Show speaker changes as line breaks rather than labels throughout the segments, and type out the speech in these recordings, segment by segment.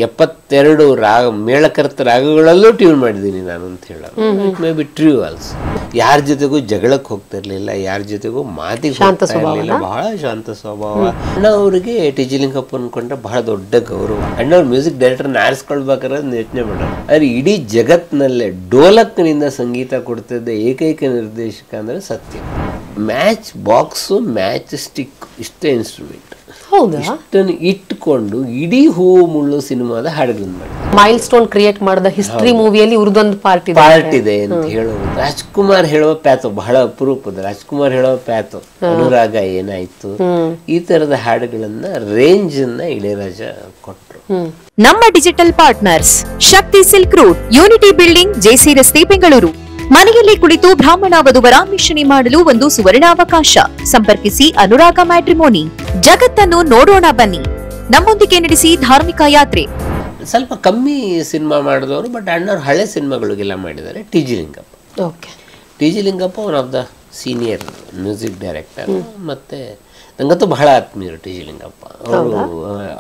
72 melakarta ರಾಗಗಳಲ್ಲೂ tune ಮಾಡಿದ್ದೀನಿ ನಾನು ಅಂತ ಹೇಳೋದು. It may be true also. ಯಾರ ಜೊತೆಗೂ ಜಗಳಕ್ಕೆ ಹೋಗ್ತಿರ್ಲಿಲ್ಲ, ಯಾರ ಜೊತೆಗೂ ಮಾತಿಗೆ ಹೋಗ್ತಾ ಇರಲಿಲ್ಲ, ಬಹಳ ಶಾಂತ ಸ್ವಭಾವ. ಅಣ್ಣ ಅವ್ರಿಗೆ ಟಿ ಜಿ ಲಿಂಗಪ್ಪ ಅನ್ಕೊಂಡ್ರೆ ಬಹಳ ದೊಡ್ಡ ಗೌರವ. ಅಣ್ಣವ್ರ ಮ್ಯೂಸಿಕ್ ಡೈರೆಕ್ಟರ್ನ ಆರಿಸ್ಕೊಳ್ಬೇಕಾದ್ರೆ ಯೋಚನೆ ಮಾಡೋದು. ಆದ್ರೆ ಇಡೀ ಜಗತ್ತಿನಲ್ಲೇ ಡೋಲಕ್ನಿಂದ ಸಂಗೀತ ಕೊಡ್ತಿದ್ದ ಏಕೈಕ ನಿರ್ದೇಶಕ ಅಂದ್ರೆ ಸತ್ಯ. ಮ್ಯಾಚ್ ಬಾಕ್ಸು, ಮ್ಯಾಚ್ ಸ್ಟಿಕ್ ಇಷ್ಟೇ ಇನ್ಸ್ಟ್ರೂಮೆಂಟ್ ಇಷ್ಟನ್ನು ಇಟ್ಕೊಂಡು ಇಡೀ ಹೂವು ಮುಳ್ಳು ಸಿನಿಮಾದ ಹಾಡುಗಳನ್ನು ಮಾಡಿ
ಮೈಲ್ ಸ್ಟೋನ್ ಕ್ರಿಯೇಟ್ ಮಾಡಿದ ಹಿಸ್ಟ್ರಿ ಮೂವಿಯಲ್ಲಿ ಇವ್ರದೊಂದು ಪಾರ್ಟ್
ಇದೆ ಅಂತ ಹೇಳೋದು. ರಾಜ್ಕುಮಾರ್ ಹೇಳುವ ಪ್ಯಾತು ಬಹಳ ಅಪರೂಪದ. ರಾಜ್ಕುಮಾರ್ ಹೇಳುವ ಪ್ಯಾತು, ಅನುರಾಗ ಏನಾಯ್ತು, ಈ ತರದ ಹಾಡುಗಳನ್ನ ರೇಂಜ್ ಅನ್ನ ಇಳೆಯರಾಜ ಕೊಟ್ರು.
ನಮ್ಮ digital partners Shakti silk route, unity building, JC ರಸ್ತೆ, ಬೆಂಗಳೂರು. ಮನೆಯಲ್ಲಿ ಕುಳಿತು ಬ್ರಾಹ್ಮಣ ವಧುವರ ಮಿಶ್ರಣಿ ಮಾಡಲು ಒಂದು ಸುವರ್ಣಾವಕಾಶ. ಸಂಪರ್ಕಿಸಿ ಅನುರಾಗ ಮ್ಯಾಟ್ರಿಮೋನಿ. ಜಗತ್ತನ್ನು ನೋಡೋಣ ಬನ್ನಿ, ನಮ್ಮೊಂದಿಗೆ ನಡೆಸಿ ಧಾರ್ಮಿಕ ಯಾತ್ರೆ.
ಸ್ವಲ್ಪ ಕಮ್ಮಿ ಸಿನಿಮಾ ಮಾಡಿದವರು, ಬಟ್ ಅಣ್ಣವ್ರು ಹಳೆ ಸಿನಿಮಾಗಳಿಗೆಲ್ಲ ಮಾಡಿದ್ದಾರೆ. T G Lingappa T G Lingappa one of the senior music director. ಮತ್ತು ನಂಗಂತೂ ಬಹಳ ಆತ್ಮೀಯರು ಟಿ ಜಿ ಲಿಂಗಪ್ಪ ಅವರು.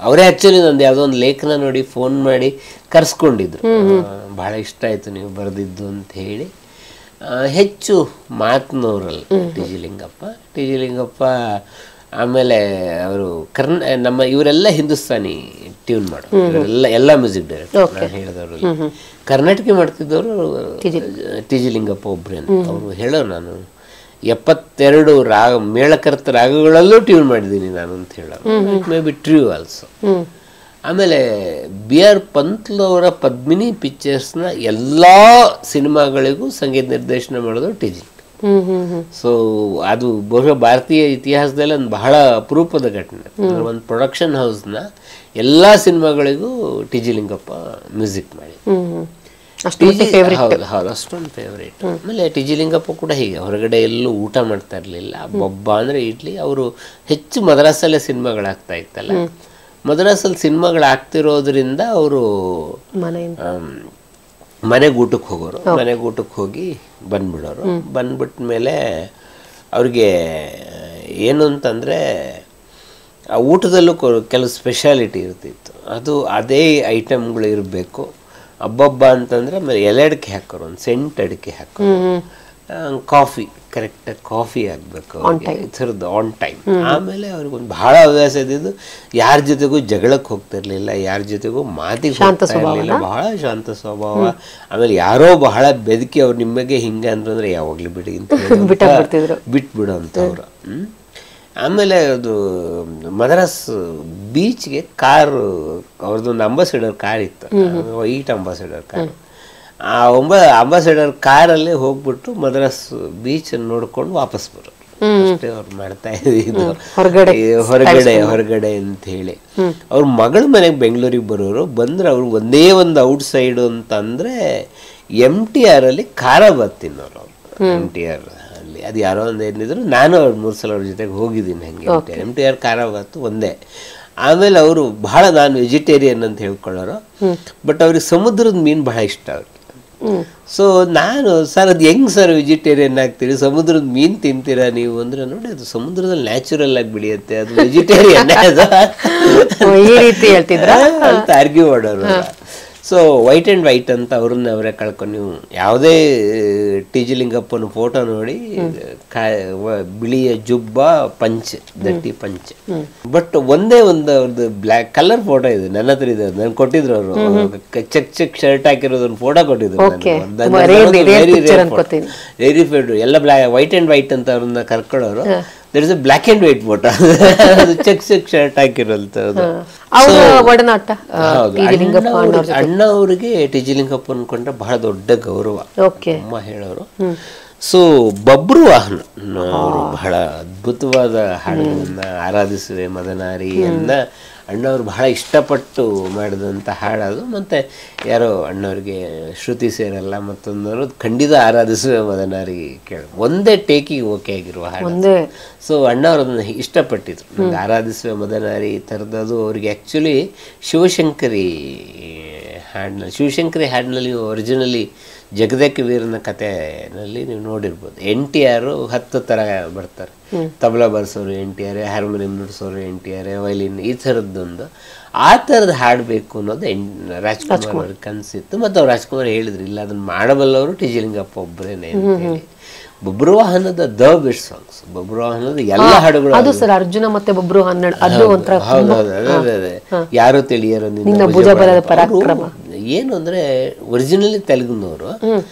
ಅವರೇ ಆ್ಯಕ್ಚುಲಿ ನಂದು ಯಾವುದೋ ಒಂದು ಲೇಖನ ನೋಡಿ ಫೋನ್ ಮಾಡಿ ಕರೆಸ್ಕೊಂಡಿದ್ರು. ಬಹಳ ಇಷ್ಟ ಆಯಿತು ನೀವು ಬರೆದಿದ್ದು ಅಂತ ಹೇಳಿ. ಹೆಚ್ಚು ಮಾತನವರಲ್ಲ T G Lingappa. T G Lingappa ಆಮೇಲೆ ಅವರು ನಮ್ಮ ಇವರೆಲ್ಲ ಹಿಂದೂಸ್ತಾನಿ ಟ್ಯೂನ್ ಮಾಡೋರು, ಎಲ್ಲ ಮ್ಯೂಸಿಕ್ ಡೈರೆಕ್ಟರ್ ನಾನು ಹೇಳಿದವರು. ಕರ್ನಾಟಕ ಮಾಡ್ತಿದ್ದವರು ಟಿ ಜಿ ಲಿಂಗಪ್ಪ ಒಬ್ಬರೇ ಅಂತ ಅವರು ಹೇಳೋರು. ನಾನು 72 ಮೇಳಕರ್ತ ರಾಗಗಳಲ್ಲೂ ಟ್ಯೂನ್ ಮಾಡಿದ್ದೀನಿ ನಾನು ಅಂತ ಹೇಳೋರು. It may be true also. ಆಮೇಲೆ ಬಿ ಆರ್ ಪಂತ್ಲು ಅವರ ಪದ್ಮಿನಿ ಪಿಕ್ಚರ್ಸ್ನ ಎಲ್ಲ ಸಿನಿಮಾಗಳಿಗೂ ಸಂಗೀತ ನಿರ್ದೇಶನ ಮಾಡೋದು ಟಿ ಜಿ. ಸೊ ಅದು ಬಹುಶಃ ಭಾರತೀಯ ಇತಿಹಾಸದಲ್ಲಿ ಒಂದು ಬಹಳ ಅಪರೂಪದ ಘಟನೆ. ಒಂದು ಪ್ರೊಡಕ್ಷನ್ ಹೌಸ್ನ ಎಲ್ಲ ಸಿನಿಮಾಗಳಿಗೂ ಟಿ ಜಿ ಲಿಂಗಪ್ಪ ಮ್ಯೂಸಿಕ್ ಮಾಡಿ. ಹೌದು, ಅಷ್ಟೊಂದು ಫೇವ್ರೇಟ್. ಆಮೇಲೆ ಟಿ ಜಿ ಲಿಂಗಪ್ಪ ಕೂಡ ಹೀಗೆ ಹೊರಗಡೆ ಎಲ್ಲೂ ಊಟ ಮಾಡ್ತಾ ಇರಲಿಲ್ಲ. ಬೊಬ್ಬ ಅಂದರೆ ಇಡ್ಲಿ. ಅವರು ಹೆಚ್ಚು ಮದ್ರಾಸಲ್ಲೇ ಸಿನಿಮಾಗಳಾಗ್ತಾ ಇತ್ತಲ್ಲ, ಮದ್ರಾಸಲ್ಲಿ ಸಿನಿಮಾಗಳಾಗ್ತಿರೋದ್ರಿಂದ ಅವರು ಮನೆಗೆ ಊಟಕ್ಕೆ ಹೋಗೋರು. ಮನೆಗೆ ಊಟಕ್ಕೆ ಹೋಗಿ ಬಂದ್ಬಿಡೋರು. ಬಂದ್ಬಿಟ್ಟ ಮೇಲೆ ಅವ್ರಿಗೆ ಏನು ಅಂತಂದರೆ ಆ ಊಟದಲ್ಲೂ ಕೆಲವು ಸ್ಪೆಷಾಲಿಟಿ ಇರ್ತಿತ್ತು. ಅದು ಅದೇ ಐಟಮ್ಗಳು ಇರಬೇಕು. ಹಬ್ಬಬ್ಬ ಅಂತಂದರೆ ಆಮೇಲೆ ಎಲೆ ಅಡಿಕೆ ಹಾಕೋರು, ಒಂದು ಸೆಂಟ್ ಅಡಿಕೆ ಹಾಕೋರು. ಕಾಫಿ ಕರೆಕ್ಟಾಗಿ ಕಾಫಿ ಆಗಬೇಕು ಈ ಥರದ್ದು ಆನ್ ಟೈಮ್. ಆಮೇಲೆ ಅವ್ರಿಗೊಂದು ಬಹಳ ಹವ್ಯಾಸ ಇದ್ದಿದ್ದು, ಯಾರ ಜೊತೆಗೂ ಜಗಳಕ್ಕೆ ಹೋಗ್ತಿರ್ಲಿಲ್ಲ, ಯಾರ ಜೊತೆಗೂ ಮಾತಿಗೆ ಹೋಗ್ತಾ ಇರಲಿಲ್ಲ, ಬಹಳ ಶಾಂತ ಸ್ವಭಾವ. ಆಮೇಲೆ ಯಾರೋ ಬಹಳ ಬೆದಕಿ ಅವ್ರು ನಿಮಗೆ ಹಿಂಗೆ ಅಂತಂದ್ರೆ ಯಾವಾಗಲೂ ಬಿಡಿ ಅಂತ ಬಿಟ್ಬಿಡೋ ಅಂತವ್ರು. ಆಮೇಲೆ ಅದು ಮದ್ರಾಸ್ ಬೀಚ್ಗೆ ಕಾರು, ಅವ್ರದ್ದೊಂದು ಅಂಬಾಸಿಡರ್ ಕಾರ್ ಇತ್ತು, ವೈಟ್ ಅಂಬಾಸಿಡರ್ ಕಾರ್. ಆ ಅಂಬಾಸಿಡರ್ ಕಾರಲ್ಲಿ ಹೋಗ್ಬಿಟ್ಟು ಮದ್ರಾಸ್ ಬೀಚ್ ನೋಡ್ಕೊಂಡು ವಾಪಸ್ ಬರೋರು. ಅಷ್ಟೇ ಅವ್ರು ಮಾಡ್ತಾ ಇದ್ದು ಹೊರಗಡೆ ಅಂತ ಹೇಳಿ. ಅವ್ರ ಮಗಳ ಮನೆಗೆ ಬೆಂಗಳೂರಿಗೆ ಬರೋರು. ಬಂದ್ರೆ ಅವ್ರು ಒಂದೇ ಒಂದು ಔಟ್ ಸೈಡ್ ಅಂತಂದ್ರೆ MTR ಅಲ್ಲಿ ಖಾರ ಬಾತ್ ತಿನ್ನೋರು. MTR ಅಲ್ಲಿ ಅದು ಯಾರೋ ಒಂದು ಏನಿದ್ರು, ನಾನು ಅವ್ರು 3 ಸಲ ಅವ್ರ ಜೊತೆಗೆ ಹೋಗಿದ್ದೀನಿ. ಹಂಗೆ MTR ಖಾರ ಬಾತು ಒಂದೇ. ಆಮೇಲೆ ಅವರು ಬಹಳ ನಾನು ವೆಜಿಟೇರಿಯನ್ ಅಂತ ಹೇಳ್ಕೊಳ್ಳೋರು, ಬಟ್ ಅವ್ರಿಗೆ ಸಮುದ್ರದ ಮೀನು ಬಹಳ ಇಷ್ಟ ಅವ್ರಿಗೆ. ಸೊ ನಾನು, ಸರ್ ಅದು ಹೆಂಗ್ ಸರ್ ವೆಜಿಟೇರಿಯನ್ ಆಗ್ತೀರಿ, ಸಮುದ್ರದ ಮೀನು ತಿಂತೀರಾ ನೀವು ಅಂದ್ರೆ, ನೋಡಿ ಅದು ಸಮುದ್ರದಲ್ಲಿ ನ್ಯಾಚುರಲ್ ಆಗಿ ಬೆಳೆಯುತ್ತೆ, ಅದು ವೆಜಿಟೇರಿಯನ್ ಅಂತ ಆರ್ಗ್ಯೂ ಮಾಡೋರು. ಸೊ ವೈಟ್ ಆ್ಯಂಡ್ ವೈಟ್ ಅಂತ ಅವರೇ ಕಳ್ಕೊಂಡು, ನೀವು ಯಾವುದೇ ಟಿ ಜಿ ಲಿಂಗಪ್ಪನ ಫೋಟೋ ನೋಡಿ ಬಿಳಿಯ ಜುಬ್ಬ ಪಂಚೆ, ದಟ್ಟಿ ಪಂಚೆ. ಬಟ್ ಒಂದೇ ಒಂದು ಅವ್ರದ್ದು ಬ್ಲ್ಯಾಕ್ ಕಲರ್ ಫೋಟೋ ಇದೆ ನನ್ನ ಹತ್ರ ಇದೆ. ನನ್ಗೆ ಕೊಟ್ಟಿದ್ರು ಅವರು, ಚೆಕ್ ಶರ್ಟ್ ಹಾಕಿರೋದೊಂದು ಫೋಟೋ ಕೊಟ್ಟಿದ್ರು. Very favourite. ಎಲ್ಲ ವೈಟ್ ಆ್ಯಂಡ್ ವೈಟ್ ಅಂತ ಅವ್ರನ್ನ ಕರ್ಕೊಳ್ಳೋರು. there is a black and white photo. Check shirt ಹಾಕಿರೋಂಥದ್ದು. ಅಣ್ಣ ಅವರಿಗೆ ಟಿ ಜಿ ಲಿಂಗಪ್ಪ ಅನ್ಕೊಂಡ್ರೆ ಬಹಳ ದೊಡ್ಡ ಗೌರವ. ಅಮ್ಮ ಹೇಳೋರು. ಸೊ ಬಬ್ರು ವಾಹನ ಅವರು ಬಹಳ ಅದ್ಭುತವಾದ ಹಾಡುಗಳನ್ನ, ಆರಾಧಿಸುವೆ ಮದನಾರಿಯನ್ನ ಅಣ್ಣವ್ರು ಬಹಳ ಇಷ್ಟಪಟ್ಟು ಮಾಡಿದಂಥ ಹಾಡದು. ಮತ್ತು ಯಾರೋ ಅಣ್ಣವ್ರಿಗೆ ಶ್ರುತಿ ಸೇರಲ್ಲ ಮತ್ತೊಂದು ಖಂಡಿತ ಆರಾಧಿಸುವೆ ಮದನಾರಿ ಕೇಳ ಒಂದೇ ಟೇಕಿಗೆ ಓಕೆ ಆಗಿರುವ ಹಾಡು. ಸೊ ಅಣ್ಣವ್ರು ಅದನ್ನು ಇಷ್ಟಪಟ್ಟಿದ್ರು. ನಂಗೆ ಆರಾಧಿಸುವೆ ಮದನಾರಿ ಈ ಥರದ್ದು ಅವ್ರಿಗೆ ಆ್ಯಕ್ಚುಲಿ ಶಿವಶಂಕರಿ ಹಾಡಿನಲ್ಲಿ ಒರಿಜಿನಲಿ ಜಗದೇಕ ವೀರನ ಕಥೆನಲ್ಲಿ ನೀವು ನೋಡಿರ್ಬೋದು, NTR 10 ಥರ ಬರ್ತಾರೆ. ತಬಲಾ ಬರ್ಸೋರು NTR, ಹಾರ್ಮೋನಿಯಂ ನುಡಿಸೋರು NTR, ವೈಲಿನ್, ಈ ಥರದ್ದೊಂದು ಆ ಥರದ್ದು ಹಾಡಬೇಕು ಅನ್ನೋದು ರಾಜ್ಕುಮಾರ್ ಅವ್ರಿಗೆ ಕನಸಿತ್ತು. ಮತ್ತು ಅವ್ರು ರಾಜ್ಕುಮಾರ್ ಹೇಳಿದ್ರು, ಇಲ್ಲ ಅದನ್ನು ಮಾಡಬಲ್ಲವರು ಟಿ ಜಿ ಲಿಂಗಪ್ಪ ಒಬ್ಬರೇನೆ ಅಂತ ಹೇಳಿ. ಬಬ್ರುವಾಹನದ ದ ಬೆಸ್ಟ್ ಸಾಂಗ್ಸ್, ಬಬ್ರುವಾಹನದ ಎಲ್ಲ ಹಾಡುಗಳು,
ಅದು ಸರ್ ಅರ್ಜುನ ಮತ್ತೆ ಬಬ್ರುವಾಹನ, ಅದು ಒಂಥರ
ಅದೇ ಯಾರು ತಿಳಿಯರೋ ನಿನ್ನ
ಭುಜಬಲದ ಪರಾಕ್ರಮ.
ಏನು ಅಂದ್ರೆ ಒರಿಜಿನಲಿ ತೆಲುಗುನವರು,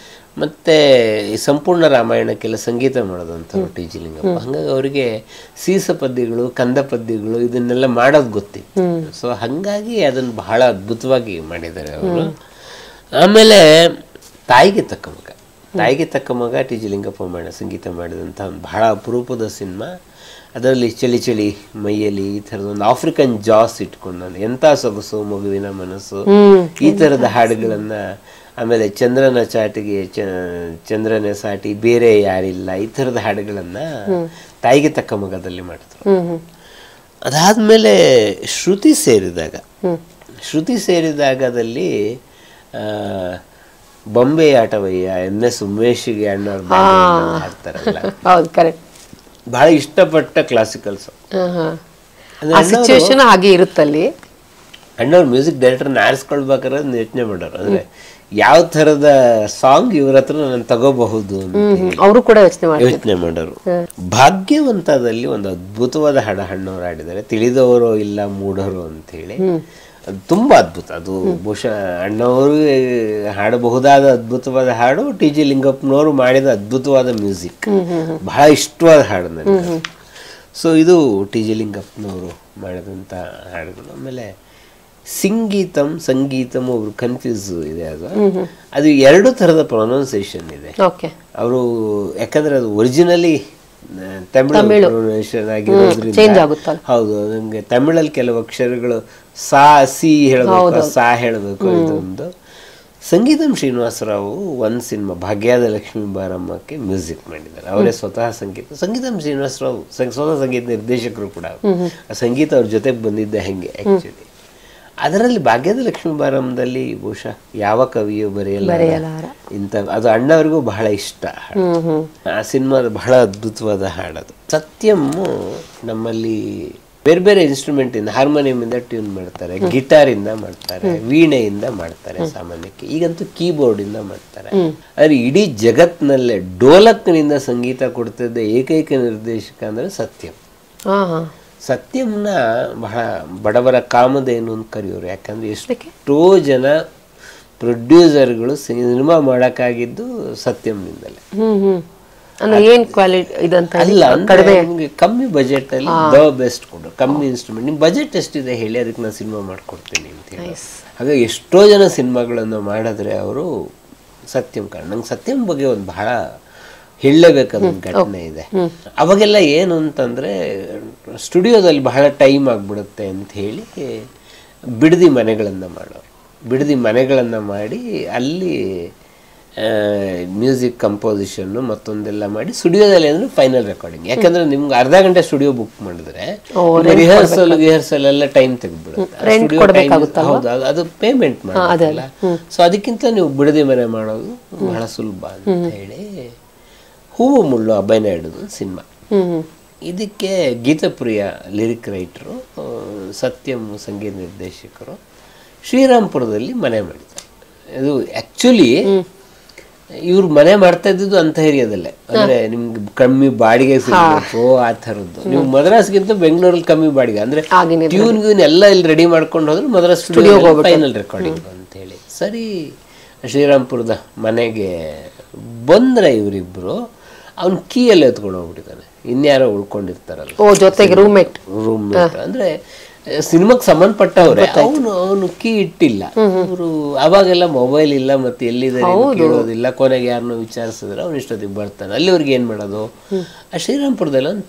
ಮತ್ತೆ ಈ ಸಂಪೂರ್ಣ ರಾಮಾಯಣಕ್ಕೆಲ್ಲ ಸಂಗೀತ ಮಾಡೋದಂಥವ್ರು ಟಿ ಜಿ ಲಿಂಗಪ್ಪ. ಹಂಗಾಗಿ ಅವರಿಗೆ ಸೀಸ ಪದ್ಯಗಳು, ಕಂದ ಪದ್ಯಗಳು ಇದನ್ನೆಲ್ಲ ಮಾಡೋದು ಗೊತ್ತಿತ್ತು. ಸೊ ಹಾಗಾಗಿ ಅದನ್ನು ಬಹಳ ಅದ್ಭುತವಾಗಿ ಮಾಡಿದ್ದಾರೆ ಅವರು. ಆಮೇಲೆ ತಾಯಿಗೆ ತಕ್ಕ ಮಗ, ತಾಯಿಗೆ ತಕ್ಕ ಮಗ ಟಿ ಜಿ ಲಿಂಗಪ್ಪ ಸಂಗೀತ ಮಾಡಿದಂಥ ಒಂದು ಬಹಳ ಅಪರೂಪದ ಸಿನಿಮಾ. ಅದರಲ್ಲಿ ಚಳಿ ಚಳಿ ಮೈಯಲ್ಲಿ ಈ ಥರದ ಒಂದು ಆಫ್ರಿಕನ್ ಜಾಸ್ ಇಟ್ಕೊಂಡು, ನಾನು ಎಂಥ ಸೊಗಸು ಮಗುವಿನ ಮನಸ್ಸು, ಈ ಥರದ ಹಾಡುಗಳನ್ನು, ಆಮೇಲೆ ಚಂದ್ರನ ಚಾಟಿಗೆ ಚಂದ್ರನ ಸಾಟಿ ಬೇರೆ ಯಾರಿಲ್ಲ, ಈ ಥರದ ಹಾಡುಗಳನ್ನು ತಾಯಿಗೆ ತಕ್ಕ ಮಗದಲ್ಲಿ ಮಾಡಿದ್ರು. ಅದಾದಮೇಲೆ ಶ್ರುತಿ ಸೇರಿದಾಗದಲ್ಲಿ ಬೊಂಬೆ ಆಟವಯ್ಯ NS ಉಮೇಶಿಗೆ ಅಣ್ಣವ್ರು ಹಾಡ್ತಾರಲ್ಲ, ಬಹಳ ಇಷ್ಟಪಟ್ಟ ಕ್ಲಾಸಿಕಲ್
ಸಿಚುವೇಶನ್ ಹಾಗೆ ಇರುತ್ತಲ್ಲಿ.
ಅಣ್ಣವ್ರು ಮ್ಯೂಸಿಕ್ ಡೈರೆಕ್ಟರ್ನ ಆರಿಸ್ಕೊಳ್ಬೇಕಾದ್ರೆ ಯೋಚನೆ ಮಾಡೋರು, ಅಂದ್ರೆ ಯಾವ ಥರದ ಸಾಂಗ್ ಇವ್ರ ಹತ್ರ ನಾನು ತಗೋಬಹುದು
ಅವರು ಕೂಡ ಯೋಚನೆ
ಮಾಡೋರು. ಭಾಗ್ಯವಂತದಲ್ಲಿ ಒಂದು ಅದ್ಭುತವಾದ ಅಣ್ಣವ್ರು ಹಾಡಿದ್ದಾರೆ, ತಿಳಿದವರು ಇಲ್ಲ ಮೂಢರು ಅಂತ ಹೇಳಿ. ಅದು ತುಂಬ ಅದ್ಭುತ. ಅದು ಬಹುಶಃ ಅಣ್ಣವರು ಹಾಡಬಹುದಾದ ಅದ್ಭುತವಾದ ಹಾಡು, ಟಿ ಜಿ ಲಿಂಗಪ್ಪನವರು ಮಾಡಿದ ಅದ್ಭುತವಾದ ಮ್ಯೂಸಿಕ್, ಬಹಳ ಇಷ್ಟವಾದ ಹಾಡು ನನಗೆ. ಸೊ ಇದು ಟಿ ಜಿ ಲಿಂಗಪ್ಪನವರು ಮಾಡಿದಂಥ ಹಾಡುಗಳು. ಆಮೇಲೆ ಸಂಗೀತಂ ಒಬ್ರು ಕನ್ಫ್ಯೂಸ್ ಇದೆ, ಅದು 2 ಥರದ ಪ್ರೊನೌನ್ಸಿಯೇಷನ್ ಇದೆ ಅವರು. ಯಾಕಂದ್ರೆ ಅದು ಒರಿಜಿನಲಿ ತಮಿಳು ಪ್ರೊನೌನ್ಸಿಯೇಷನ್ ಆಗಿರೋದ್ರಿಂದ. ಹೌದು, ನನಗೆ ತಮಿಳಲ್ಲಿ ಕೆಲವು ಅಕ್ಷರಗಳು ಸಾ ಸಿ ಹೇಳಬೇಕು, ಸಾ ಹೇಳಬೇಕು. ಇದೊಂದು ಸಂಗೀತಂ ಶ್ರೀನಿವಾಸರಾವ್ ಒಂದು ಸಿನಿಮಾ ಭಾಗ್ಯದ ಲಕ್ಷ್ಮೀ ಬಾರಮ್ಮಕ್ಕೆ ಮ್ಯೂಸಿಕ್ ಮಾಡಿದ್ದಾರೆ, ಅವರೇ ಸ್ವತಃ ಸಂಗೀತಂ ಶ್ರೀನಿವಾಸರಾವ್ ಸ್ವತಃ ಸಂಗೀತ ನಿರ್ದೇಶಕರು ಕೂಡ. ಆ ಸಂಗೀತ ಅವ್ರ ಜೊತೆಗೆ ಬಂದಿದ್ದೆ ಹೆಂಗೆ ಆ್ಯಕ್ಚುಲಿ. ಅದರಲ್ಲಿ ಭಾಗ್ಯದ ಲಕ್ಷ್ಮೀ ಬಾರಮ್ಮದಲ್ಲಿ ಬಹುಶಃ ಯಾವ ಕವಿಯೂ ಬರೆಯಲ್ಲ ಇಂಥ, ಅದು ಅಣ್ಣವ್ರಿಗೂ ಬಹಳ ಇಷ್ಟ ಆ ಸಿನಿಮಾದ ಬಹಳ ಅದ್ಭುತವಾದ ಹಾಡದು. ಸತ್ಯಂ ನಮ್ಮಲ್ಲಿ ಬೇರೆ ಬೇರೆ ಇನ್ಸ್ಟ್ರೂಮೆಂಟ್ ಇಂದ, ಹಾರ್ಮೋನಿಯಂ ಇಂದ ಟ್ಯೂನ್ ಮಾಡ್ತಾರೆ, ಗಿಟಾರ್ ಇಂದ ಮಾಡ್ತಾರೆ, ವೀಣೆಯಿಂದ ಮಾಡ್ತಾರೆ ಸಾಮಾನ್ಯಕ್ಕೆ, ಈಗಂತೂ ಕೀಬೋರ್ಡ್ ಇಂದ ಮಾಡ್ತಾರೆ. ಆದ್ರೆ ಇಡೀ ಜಗತ್ನಲ್ಲೇ ಡೋಲಕ್ನಿಂದ ಸಂಗೀತ ಕೊಡ್ತಿದ್ದ ಏಕೈಕ ನಿರ್ದೇಶಕ ಅಂದ್ರೆ ಸತ್ಯಂ. ಸತ್ಯಂನ ಬಹಳ ಬಡವರ ಕಾಮಧೇನು ಅಂತ ಕರೆಯೋರು. ಯಾಕಂದ್ರೆ ಎಷ್ಟೋ ಜನ ಪ್ರೊಡ್ಯೂಸರ್ಗಳು ಸಿನಿಮಾ ಮಾಡೋಕ್ಕಾಗಿದ್ದು ಸತ್ಯಂನಿಂದಲೇ. ಅಲ್ಲ ಅಂದ್ರೆ ನಿಮ್ಗೆ ಕಮ್ಮಿ ಬಜೆಟ್ ಅಲ್ಲಿ ದ ಬೆಸ್ಟ್ ಕೊಡು, ಕಮ್ಮಿ ಇನ್ಸ್ಟ್ರೂಮೆಂಟ್, ನಿಮ್ ಬಜೆಟ್ ಎಷ್ಟಿದೆ ಹೇಳಿ, ಅದಕ್ಕೆ ನಾನು ಸಿನಿಮಾ ಮಾಡ್ಕೊಡ್ತೀನಿ ಅಂತ ಹೇಳಿ. ಹಾಗಾಗಿ ಎಷ್ಟೋ ಜನ ಸಿನಿಮಾಗಳನ್ನು ಮಾಡಿದ್ರೆ ಅವರು ಸತ್ಯಂ ಕಾರಣ. ನಂಗೆ ಸತ್ಯಂ ಬಗ್ಗೆ ಒಂದು ಬಹಳ ಹೇಳಲೇಬೇಕಾದೊಂದು ಘಟನೆ ಇದೆ. ಅವಾಗೆಲ್ಲ ಏನು ಅಂತಂದ್ರೆ ಸ್ಟುಡಿಯೋದಲ್ಲಿ ಬಹಳ ಟೈಮ್ ಆಗ್ಬಿಡುತ್ತೆ ಅಂತ ಹೇಳಿ ಬಿಡದಿ ಮನೆಗಳನ್ನು ಮಾಡಿ ಅಲ್ಲಿ ಮ್ಯೂಸಿಕ್ ಕಂಪೋಸಿಷನ್ನು ಮತ್ತೊಂದೆಲ್ಲ ಮಾಡಿ ಸ್ಟುಡಿಯೋದಲ್ಲಿ ಅಂದ್ರೆ ಫೈನಲ್ ರೆಕಾರ್ಡಿಂಗ್. ಯಾಕಂದ್ರೆ ನಿಮ್ಗೆ ಅರ್ಧ ಗಂಟೆ ಸ್ಟುಡಿಯೋ ಬುಕ್ ಮಾಡಿದ್ರೆ ರಿಹರ್ಸಲ್ ಎಲ್ಲ ಟೈಮ್ ತೆಗೆದ್ಬಿಡುತ್ತೆ. ಹೌದು, ಅದು ಪೇಮೆಂಟ್ ಮಾಡೋದಿಲ್ಲ. ಸೊ ಅದಕ್ಕಿಂತ ನೀವು ಬಿಡದಿ ಮನೆ ಮಾಡೋದು ಬಹಳ ಸುಲಭ ಅಂತ ಹೇಳಿ ಹೂವು ಮುಳ್ಳು ಅಭಯನ ಹಿಡಿದು ಸಿನಿಮಾ. ಇದಕ್ಕೆ ಗೀತಪ್ರಿಯ ಲಿರಿಕ್ ರೈಟರು, ಸತ್ಯಂ ಸಂಗೀತ ನಿರ್ದೇಶಕರು ಶ್ರೀರಾಮ್ಪುರದಲ್ಲಿ ಮನೆ ಮಾಡಿದ್ದಾರೆ. ಇದು ಆ್ಯಕ್ಚುಲಿ ಇವ್ರು ಮನೆ ಮಾಡ್ತಾ ಇದ್ದಿದ್ದು ಅಂತ ಏರಿಯಾದಲ್ಲೇ, ಅಂದರೆ ನಿಮ್ಗೆ ಕಮ್ಮಿ ಬಾಡಿಗೆ ಸಿಗಬೇಕು ಆ ಥರದ್ದು. ನೀವು ಮದ್ರಾಸ್ಗಿಂತ ಬೆಂಗಳೂರಲ್ಲಿ ಕಮ್ಮಿ ಬಾಡಿಗೆ, ಅಂದರೆ ಟ್ಯೂನ್ ಎಲ್ಲ ಇಲ್ಲಿ ರೆಡಿ ಮಾಡ್ಕೊಂಡು ಹೋದ್ರೆ ಮದ್ರಾಸ್ ಸ್ಟುಡಿಯೋ ಫೈನಲ್ ರೆಕಾರ್ಡಿಂಗ್ ಅಂತೇಳಿ. ಸರಿ, ಶ್ರೀರಾಮ್ಪುರದ ಮನೆಗೆ ಬಂದರೆ ಇವರಿಬ್ಬರು ಅವ್ನ ಕೀಯಲ್ಲಿ ಎತ್ಕೊಂಡು ಹೋಗ್ಬಿಟ್ಟಿದ್ದಾನೆ. ಇನ್ಯಾರೋ ಉಳ್ಕೊಂಡಿರ್ತಾರಲ್ಲ
ಜೊತೆಗೆ ರೂಮ್ಮೇಟ್
ಅಂದ್ರೆ ಸಿನಿಮಾಗೆ ಸಂಬಂಧಪಟ್ಟವ್ರೆ, ಅವನು ಕೀ ಇಟ್ಟಿಲ್ಲ. ಅವರು ಅವಾಗೆಲ್ಲ ಮೊಬೈಲ್ ಇಲ್ಲ, ಮತ್ತೆ ಎಲ್ಲಿದ್ದಾರೆ ಕೇಳೋದಿಲ್ಲ. ಕೊನೆಗೆ ಯಾರನ್ನೋ ವಿಚಾರಿಸಿದ್ರೆ ಅವ್ನು ಇಷ್ಟೊತ್ತಿಗೆ ಬರ್ತಾನೆ. ಅಲ್ಲಿವ್ರಿಗೆ ಏನು ಮಾಡೋದು, ಆ ಶ್ರೀರಾಮ್ಪುರದಲ್ಲಿ ಒಂದು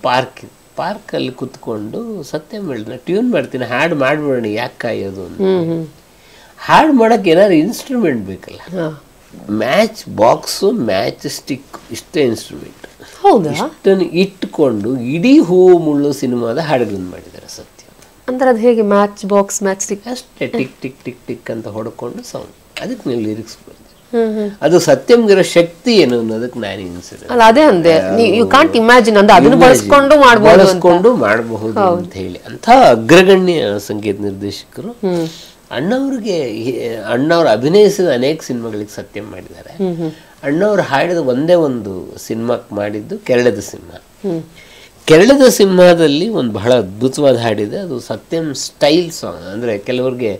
ಪಾರ್ಕಲ್ಲಿ ಕುತ್ಕೊಂಡು ಸತ್ಯಂ ಹೇಳಿದ್ರೆ ಟ್ಯೂನ್ ಮಾಡ್ತೀನಿ, ಹಾಡು ಮಾಡ್ಬಿಡೋಣ, ಯಾಕೆ ಕಾಯೋದು ಅಂತ. ಹಾಡು ಮಾಡೋಕ್ಕೆ ಏನಾದ್ರು ಇನ್ಸ್ಟ್ರೂಮೆಂಟ್ ಬೇಕಲ್ಲ, ಮ್ಯಾಚ್ ಬಾಕ್ಸು, ಮ್ಯಾಚ್ ಸ್ಟಿಕ್, ಇಷ್ಟೇ ಇನ್ಸ್ಟ್ರೂಮೆಂಟ್. ಇಷ್ಟನ್ನು ಇಟ್ಕೊಂಡು ಇಡೀ ಹೂವು ಮುಳ್ಳು ಸಿನಿಮಾದ ಹಾಡುಗಳನ್ನು ಮಾಡಿದ್ದಾರೆ ಸತ್ಯ.
ಅಂದ್ರೆ ಅದು ಹೇಗೆ ಮ್ಯಾಚ್ ಬಾಕ್ಸ್, ಮ್ಯಾಚ್ ಸ್ಟಿಕ್
ಅಷ್ಟೇ ಟಿಕ್ ಟಿಕ್ ಟಿಕ್ ಟಿಕ್ ಅಂತ ಹೊಡ್ಕೊಂಡು ಸೌಂಡ್, ಅದಕ್ಕೆ ನೀವು ಲಿರಿಕ್ಸ್ ಬರ್ತೀವಿ. ಅದು ಸತ್ಯಂಗಿರೋ ಶಕ್ತಿ ಏನು ಅನ್ನೋದಕ್ಕೆ ನಾನು ಇನ್ಸಿಡೆಂಟ್
ಅಲ್ಲ ಅದೇ ಅಂದೆ ಯು ಕಾಂಟ್ ಇಮ್ಯಾಜಿನ್ ಅಂದ್ರೆ ಅದನ್ನು ಬಳಸ್ಕೊಂಡು
ಮಾಡಬಹುದು ಅಂತ ಹೇಳಿ ಅಂತ ಅಗ್ರಗಣ್ಯ ಸಂಗೀತ ನಿರ್ದೇಶಕರು. ಅಣ್ಣವ್ರು ಅಭಿನಯಿಸಿದ ಅನೇಕ ಸಿನಿಮಾಗಳಿಗೆ ಸತ್ಯಂ ಮಾಡಿದ್ದಾರೆ. ಅಣ್ಣವ್ರು ಹಾಡಿದ ಒಂದೇ ಒಂದು ಸಿನಿಮಾಕ್ಕೆ ಮಾಡಿದ್ದು ಕೆರಳದ ಸಿಂಹ. ಕೆರಳದ ಸಿಂಹದಲ್ಲಿ ಒಂದು ಬಹಳ ಅದ್ಭುತವಾದ ಹಾಡಿದೆ, ಅದು ಸತ್ಯಂ ಸ್ಟೈಲ್ ಸಾಂಗ್. ಅಂದರೆ ಕೆಲವ್ರಿಗೆ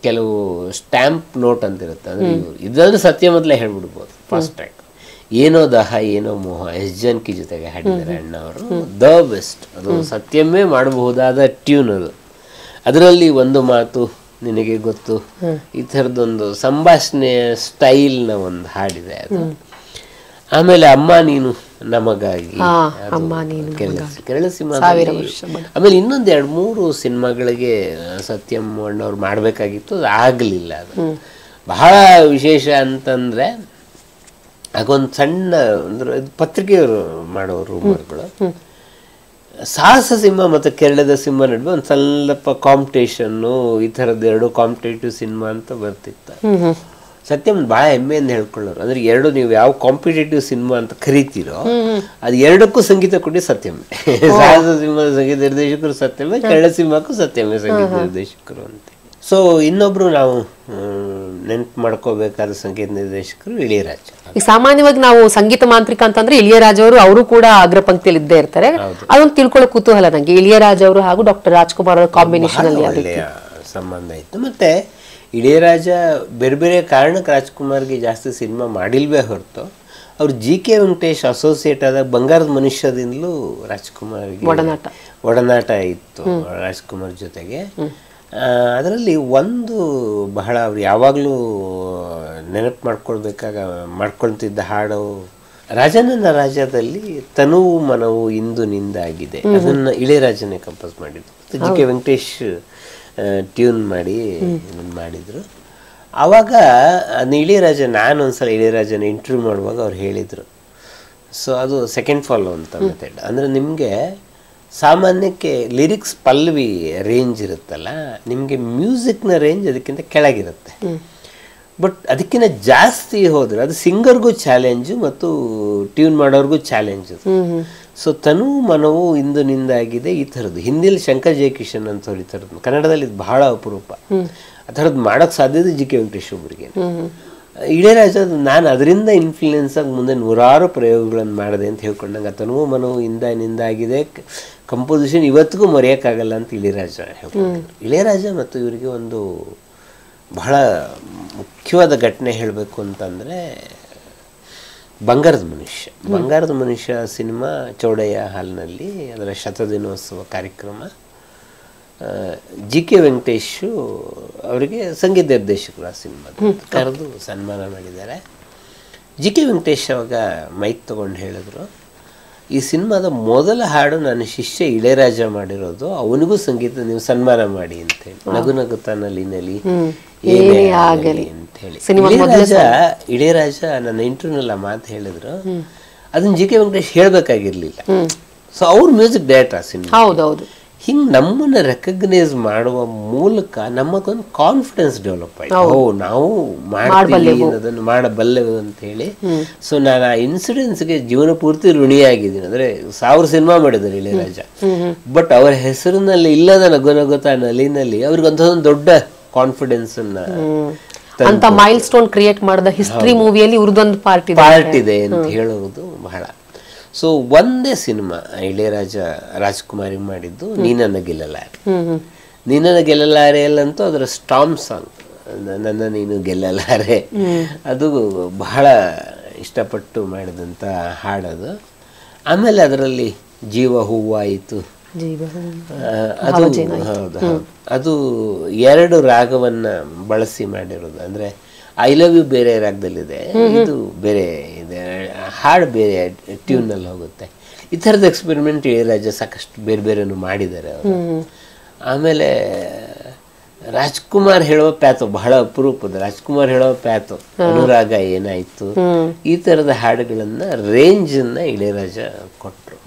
ಕೆಲವು ಸ್ಟ್ಯಾಂಪ್ ನೋಟ್ ಅಂತಿರುತ್ತೆ, ಅಂದರೆ ಇದಂದ್ರೆ ಸತ್ಯ ಮೊದಲೇ ಹೇಳ್ಬಿಡ್ಬೋದು ಫಾಸ್ಟ್ ಟ್ರ್ಯಾಕ್. ಏನೋ ದಾಹ ಏನೋ ಮೋಹ ಎಸ್ ಜಾನಕಿ ಜೊತೆಗೆ ಹಾಡಿದ್ದಾರೆ ಅಣ್ಣವರು, ದ ಬೆಸ್ಟ್. ಅದು ಸತ್ಯಮೇ ಮಾಡಬಹುದಾದ ಟ್ಯೂನ್ ಅದು. ಅದರಲ್ಲಿ ಒಂದು ಮಾತು ನಿನಗೆ ಗೊತ್ತು, ಈ ಥರದೊಂದು ಸಂಭಾಷಣೆಯ ಸ್ಟೈಲ್ನ ಒಂದು ಹಾಡಿದೆ ಅದು. ಆಮೇಲೆ ಅಮ್ಮ ನೀನು ನಮಗಾಗಿ, ಕೆರಳ ಸಿನಿಮಾ. ಆಮೇಲೆ ಇನ್ನೊಂದು 2-3 ಸಿನಿಮಾಗಳಿಗೆ ಸತ್ಯಂ ಅಣ್ಣವ್ರು ಮಾಡಬೇಕಾಗಿತ್ತು, ಅದು ಆಗಲಿಲ್ಲ. ಅದು ಬಹಳ ವಿಶೇಷ ಅಂತಂದರೆ ಆಗೊಂದು ಸಣ್ಣ ಅಂದ್ರೆ ಪತ್ರಿಕೆಯವರು ಮಾಡೋ ರೂಮರ್ಗಳು, ಸಾಹಸ ಸಿಂಹ ಮತ್ತು ಕೆರಳದ ಸಿಂಹ ನಡುವೆ ಒಂದು ಸ್ವಲ್ಪ ಕಾಂಪಿಟೇಷನ್ನು, ಈ ಥರದ್ದು 2 ಕಾಂಪಿಟೇಟಿವ್ ಸಿನಿಮಾ ಅಂತ ಬರ್ತಿತ್ತು. ಸತ್ಯಂ ಭಾಳ ಹೆಮ್ಮೆಯಿಂದ ಹೇಳ್ಕೊಳ್ಳೋರು, ಅಂದ್ರೆ 2 ನೀವು ಯಾವ ಕಾಂಪಿಟೇಟಿವ್ ಸಿನಿಮಾ ಅಂತ ಕರಿತೀರೋ ಅದು 2ಕ್ಕೂ ಸಂಗೀತ ಕೊಟ್ಟು ಸತ್ಯಮೇ. ಸಾಹಸ ಸಿಂಹದ ಸಂಗೀತ ನಿರ್ದೇಶಕರು ಸತ್ಯಮೇ, ಕೆರಳ ಸಿಂಹಕ್ಕೂ ಸತ್ಯಮೇ ಸಂಗೀತ ನಿರ್ದೇಶಕರು ಅಂತ. ಸೊ ಇನ್ನೊಬ್ರು ನಾವು ನೆನ್ಪು ಮಾಡ್ಕೋಬೇಕಾದ ಸಂಗೀತ ನಿರ್ದೇಶಕರು ಇಳಿಯರಾಜ.
ಈಗ ಸಾಮಾನ್ಯವಾಗಿ ನಾವು ಸಂಗೀತ ಮಾಂತ್ರಿಕ ಅಂತಂದ್ರೆ ಇಳಿಯರಾಜ್ ಅವರು ಕೂಡ ಅಗ್ರ ಪಂಕ್ತಿಯಲ್ಲಿ ಇದ್ದೇ ಇರ್ತಾರೆ. ಅದೊಂದು ತಿಳ್ಕೊಳ್ಳೋ ಕುತೂಹಲ ನಂಗೆ. ಇಳಿಯರಾಜ್ ಅವರು ಹಾಗೂ ಡಾಕ್ಟರ್ ರಾಜ್ಕುಮಾರ್ ಅವರ ಕಾಂಬಿನೇಷನ್ ಅಲ್ಲಿ
ಒಳ್ಳೆಯ ಸಂಬಂಧ ಇತ್ತು. ಮತ್ತೆ ಇಳಿಯರಾಜ ಬೇರೆ ಬೇರೆ ಕಾರಣಕ್ಕೆ ರಾಜ್ಕುಮಾರ್ಗೆ ಜಾಸ್ತಿ ಸಿನಿಮಾ ಮಾಡಿಲ್ವೇ ಹೊರತು, ಅವ್ರು GK ವೆಂಕಟೇಶ್ ಅಸೋಸಿಯೇಟ್ ಆದ ಬಂಗಾರದ ಮನುಷ್ಯದಿಂದಲೂ ರಾಜ್ಕುಮಾರ್ಗೆ ಒಡನಾಟ ಇತ್ತು ರಾಜ್ಕುಮಾರ್ ಜೊತೆಗೆ. ಅದರಲ್ಲಿ ಒಂದು ಬಹಳ ಅವ್ರು ಯಾವಾಗಲೂ ನೆನಪು ಮಾಡ್ಕೊಳ್ತಿದ್ದ ಹಾಡು ರಾಜನನ್ನ ರಾಜದಲ್ಲಿ ತನುವು ಮನವು ಇಂದು ನಿಂದಾಗಿದೆ. ಅದನ್ನು ಇಳೆಯರಾಜನೇ ಕಂಪೋಸ್ ಮಾಡಿದ್ದು, GK ವೆಂಕಟೇಶ್ ಟ್ಯೂನ್ ಮಾಡಿ ಮಾಡಿದರು. ಆವಾಗ ಇಳಿಯರಾಜ, ನಾನು ಒಂದ್ಸಲ ಇಳಿಯರಾಜನ ಇಂಟರ್ವ್ಯೂ ಮಾಡುವಾಗ ಅವ್ರು ಹೇಳಿದರು, ಸೊ ಅದು ಸೆಕೆಂಡ್ ಫಾಲೋ ಅಂತ ಮೆಥಡ್. ಅಂದರೆ ನಿಮಗೆ ಸಾಮಾನ್ಯಕ್ಕೆ ಲಿರಿಕ್ಸ್ ಪಲ್ಲವಿ ರೇಂಜ್ ಇರುತ್ತಲ್ಲ, ನಿಮಗೆ ಮ್ಯೂಸಿಕ್ನ ರೇಂಜ್ ಅದಕ್ಕಿಂತ ಕೆಳಗಿರುತ್ತೆ. ಬಟ್ ಅದಕ್ಕಿಂತ ಜಾಸ್ತಿ ಹೋದರೆ ಅದು ಸಿಂಗರ್ಗೂ ಚಾಲೆಂಜು ಮತ್ತು ಟ್ಯೂನ್ ಮಾಡೋರ್ಗೂ ಚಾಲೆಂಜ್. ಸೊ ತನು ಮನವು ಇಂದು ನಿಂದಾಗಿದೆ ಈ ಥರದ್ದು. ಹಿಂದಿಲಿ ಶಂಕರ್ ಜಯಕಿಶನ್ ಅಂತವ್ರು ಈ ಥರದ್ದು, ಕನ್ನಡದಲ್ಲಿ ಇದು ಬಹಳ ಅಪರೂಪ. ಆ ಥರದ್ದು ಮಾಡೋಕ್ಕೆ ಸಾಧ್ಯತೆ GK ವೆಂಕಟೇಶ್ ಒಬ್ಬರಿಗೆ. ಇಳೆಯರಾಜ ನಾನು ಅದರಿಂದ ಇನ್ಫ್ಲೂಯೆನ್ಸ್ ಆಗಿ ಮುಂದೆ 100 ಪ್ರಯೋಗಗಳನ್ನು ಮಾಡಿದೆ ಅಂತ ಹೇಳ್ಕೊಂಡಂಗೆ, ತನುವು ಮನವು ನಿಂದಾಗಿದೆ ಕಂಪೋಸಿಷನ್ ಇವತ್ತಿಗೂ ಮರೆಯೋಕ್ಕಾಗಲ್ಲ ಅಂತ ಇಳಿಯರಾಜ ಹೇಳ್ಕೊಂಡ್ರು. ಇಳೆಯರಾಜ ಮತ್ತು ಇವರಿಗೆ ಒಂದು ಬಹಳ ಮುಖ್ಯವಾದ ಘಟನೆ ಹೇಳಬೇಕು ಅಂತಂದರೆ ಬಂಗಾರದ ಮನುಷ್ಯ ಸಿನಿಮಾ ಚೌಡಯ್ಯ ಹಾಲ್ನಲ್ಲಿ ಅದರ ಶತದಿನೋತ್ಸವ ಕಾರ್ಯಕ್ರಮ. GK ವೆಂಕಟೇಶು ಅವರಿಗೆ ಸಂಗೀತ ನಿರ್ದೇಶಕರು ಆ ಸಿನಿಮಾದ ಕರೆದು ಸನ್ಮಾನ ಮಾಡಿದ್ದಾರೆ. GK ವೆಂಕಟೇಶ್ ಅವಾಗ ಮೈಕ್ ತಗೊಂಡು ಹೇಳಿದ್ರು, ಈ ಸಿನಿಮಾದ ಮೊದಲ ಹಾಡು ನನ್ನ ಶಿಷ್ಯ ಇಳೆಯರಾಜ ಮಾಡಿರೋದು, ಅವನಿಗೂ ಸಂಗೀತ ನೀವು ಸನ್ಮಾನ ಮಾಡಿ ಅಂತೇಳಿ. ನಗು ನಗುತ್ತಾ ನಲಿನಲಿ ಏನೇ ಆಗಲಿ ಅಂತ ಹೇಳಿ ಇಳೆಯರಾಜ ನನ್ನ ಇಂಟರ್ವ್ಯೂನಲ್ಲಿ ಆ ಮಾತು ಹೇಳಿದ್ರು. ಅದನ್ನ GK ವೆಂಕಟೇಶ್ ಹೇಳಬೇಕಾಗಿರ್ಲಿಲ್ಲ. ಸೊ ಅವ್ರ ಮ್ಯೂಸಿಕ್ ಡೈರೆಕ್ಟರ್ ಆ ಸಿನಿಮಾ. ಹಿಂಗೆ ನಮ್ಮನ್ನು ರೆಕಗ್ನೈಸ್ ಮಾಡುವ ಮೂಲಕ ನಮಗೊಂದು ಕಾನ್ಫಿಡೆನ್ಸ್ ಡೆವಲಪ್ ಆಯ್ತು, ನಾವು ಮಾಡ್ತೀವಿ ಅದನ್ನು ಮಾಡಬಲ್ಲೆವು ಅಂತ ಹೇಳಿ. ಸೊ ನಾನು ಆ ಇನ್ಸಿಡೆನ್ಸ್ಗೆ ಜೀವನ ಪೂರ್ತಿ ಋಣಿಯಾಗಿದ್ದೀನಿ. ಅಂದರೆ 1000 ಸಿನಿಮಾ ಮಾಡಿದ್ದಾರೆ ಇಳೆಯರಾಜ, ಬಟ್ ಅವರ ಹೆಸರಿನಲ್ಲಿ ಇಲ್ಲದ ನಗು ನಗುತ್ತಾ ನಲಿನಲ್ಲಿ ಅವ್ರಿಗೆ ಒಂದು ದೊಡ್ಡ ಕಾನ್ಫಿಡೆನ್ಸ್
ಅಂತ ಮೈಲ್ ಸ್ಟೋನ್ ಕ್ರಿಯೇಟ್ ಮಾಡಿದ ಹಿಸ್ಟ್ರಿ ಮೂವಿಯಲ್ಲಿ ಇವ್ರದೊಂದು ಪಾರ್ಟ್
ಇದೆ ಅಂತ ಹೇಳೋದು ಬಹಳ. ಸೊ ಒಂದೇ ಸಿನಿಮಾ ಇಳೆಯರಾಜ ರಾಜ್ಕುಮಾರಿ ಮಾಡಿದ್ದು ನೀನನ್ನ ಗೆಲ್ಲಲಾರೆಯಲ್ಲಂತೂ ಅದರ ಸ್ಟಾಮ್ ಸಾಂಗ್ ನನ್ನ ನೀನು ಗೆಲ್ಲಲಾರೆ, ಅದು ಬಹಳ ಇಷ್ಟಪಟ್ಟು ಮಾಡಿದಂಥ ಹಾಡದು. ಆಮೇಲೆ ಅದರಲ್ಲಿ ಜೀವ ಹೂವಾಯಿತು, ಅದು ಅದು 2 ರಾಗವನ್ನು ಬಳಸಿ ಮಾಡಿರೋದು. ಅಂದರೆ ಐ ಲವ್ ಯು ಬೇರೆ ರಾಗದಲ್ಲಿದೆ, ಇದು ಬೇರೆ ಇದೆ, ಹಾಡು ಬೇರೆ ಟ್ಯೂನಲ್ಲಿ ಹೋಗುತ್ತೆ. ಈ ಥರದ ಎಕ್ಸ್ಪೆರಿಮೆಂಟ್ ಇಳೆಯರಾಜ ಸಾಕಷ್ಟು ಬೇರೆ ಬೇರೆನೂ ಮಾಡಿದ್ದಾರೆ ಅವರು. ಆಮೇಲೆ ರಾಜ್ಕುಮಾರ್ ಹೇಳೋ ಪ್ಯಾತು ಬಹಳ ಅಪರೂಪದ, ರಾಜ್ಕುಮಾರ್ ಹೇಳೋ ಪ್ಯಾತು ಅನುರಾಗ ಏನಾಯ್ತು, ಈ ಥರದ ಹಾಡುಗಳನ್ನು ರೇಂಜನ್ನು ಇಳೆಯರಾಜ ಕೊಟ್ಟರು.